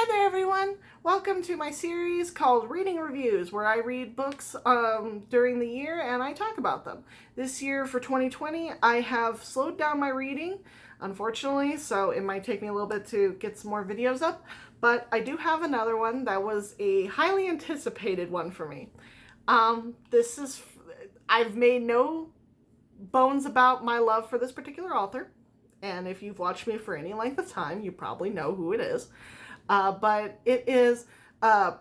Hi there, everyone. Welcome to my series called Reading Reviews, where I read books during the year and I talk about them. This year for 2020, I have slowed down my reading, unfortunately, so it might take me a little bit to get some more videos up, but I do have another one that was a highly anticipated one for me. I've made no bones about my love for this particular author, and if you've watched me for any length of time, you probably know who it is. But it is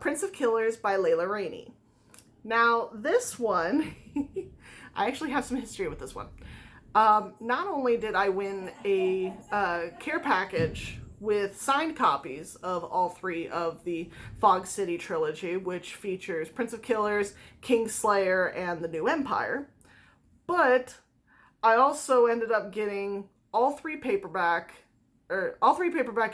Prince of Killers by Layla Reyne. Now, this one, I actually have some history with this one. Not only did I win a care package with signed copies of all three of the Fog City trilogy, which features Prince of Killers, Kingslayer, and The New Empire, but I also ended up getting all three paperback in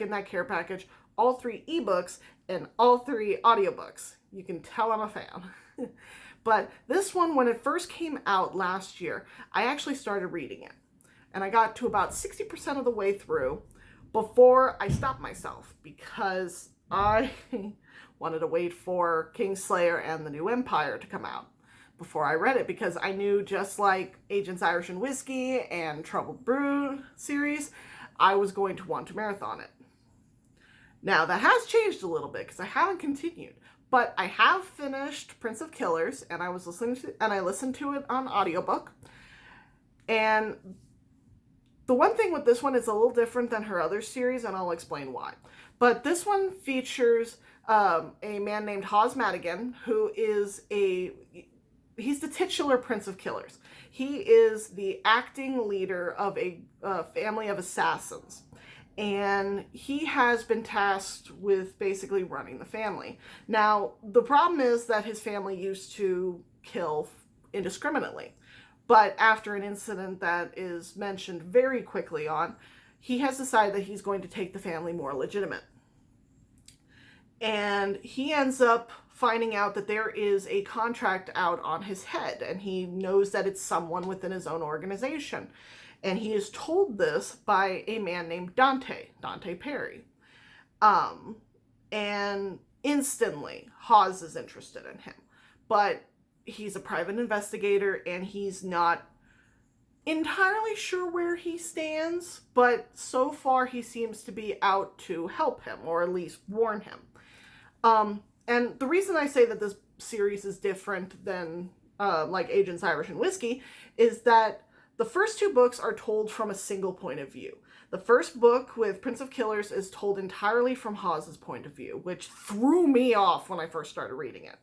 that care package, all three ebooks, and all three audiobooks. You can tell I'm a fan. But this one, when it first came out last year, I actually started reading it. And I got to about 60% of the way through before I stopped myself because I wanted to wait for Kingslayer and The New Empire to come out before I read it, because I knew, just like Agents Irish and Whiskey and Troubled Brood series, I was going to want to marathon it. Now, that has changed a little bit because I haven't continued, but I have finished Prince of Killers, and I listened to it on audiobook. And the one thing with this one is a little different than her other series, and I'll explain why. But this one features a man named Hawes Madigan, who is he's the titular Prince of Killers. He is the acting leader of a family of assassins. And he has been tasked with basically running the family. Now, the problem is that his family used to kill indiscriminately. But after an incident that is mentioned very quickly on, he has decided that he's going to take the family more legitimate. And he ends up finding out that there is a contract out on his head, and he knows that it's someone within his own organization. And he is told this by a man named Dante Perry. And instantly, Hawes is interested in him. But he's a private investigator, and he's not entirely sure where he stands, but so far he seems to be out to help him, or at least warn him. And the reason I say that this series is different than like Agents Irish and Whiskey is that the first two books are told from a single point of view. The first book with Prince of Killers is told entirely from Hawes' point of view, which threw me off when I first started reading it.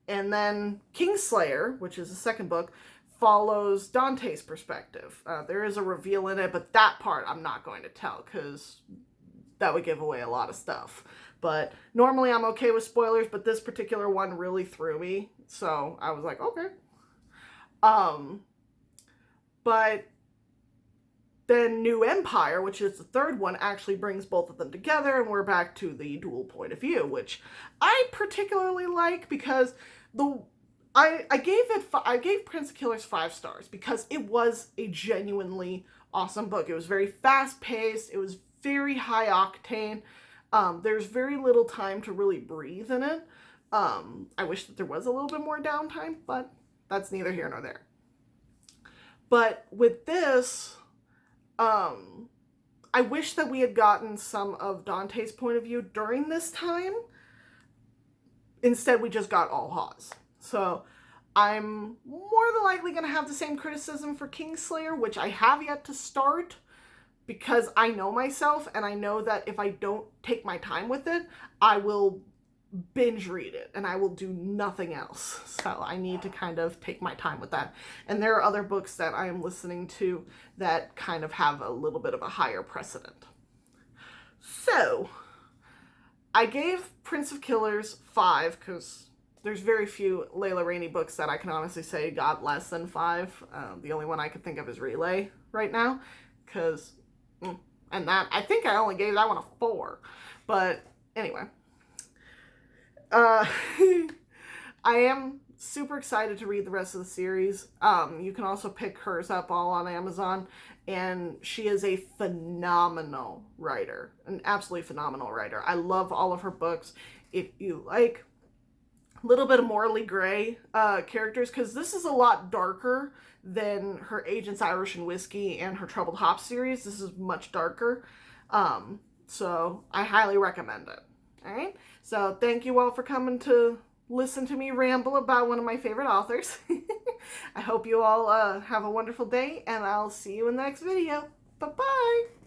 And then Kingslayer, which is the second book, follows Dante's perspective. There is a reveal in it, but that part I'm not going to tell because that would give away a lot of stuff. But normally I'm okay with spoilers, but this particular one really threw me. So I was like, okay. But then New Empire, which is the third one, actually brings both of them together, and we're back to the dual point of view, which I particularly like because I gave Prince of Killers 5 stars because it was a genuinely awesome book. It was very fast paced. It was very high octane. There's very little time to really breathe in it. I wish that there was a little bit more downtime, but that's neither here nor there. But with this, I wish that we had gotten some of Dante's point of view during this time. Instead, we just got all Hawes. So I'm more than likely going to have the same criticism for Kingslayer, which I have yet to start, because I know myself, and I know that if I don't take my time with it, I will binge read it, and I will do nothing else. So I need to kind of take my time with that. And there are other books that I am listening to that kind of have a little bit of a higher precedent. So I gave Prince of Killers 5 because there's very few Layla Reyne books that I can honestly say got less than 5. The only one I could think of is Relay right now, because and that, I think I only gave that one a 4. But anyway, I am super excited to read the rest of the series. You can also pick hers up all on Amazon. and she is a phenomenal writer, an absolutely phenomenal writer. I love all of her books. If you like a little bit of morally gray characters, because this is a lot darker than her Agents Irish and Whiskey and her Troubled Hop series. This is much darker. So I highly recommend it. All right. So thank you all for coming to listen to me ramble about one of my favorite authors. I hope you all have a wonderful day, and I'll see you in the next video. Bye-bye.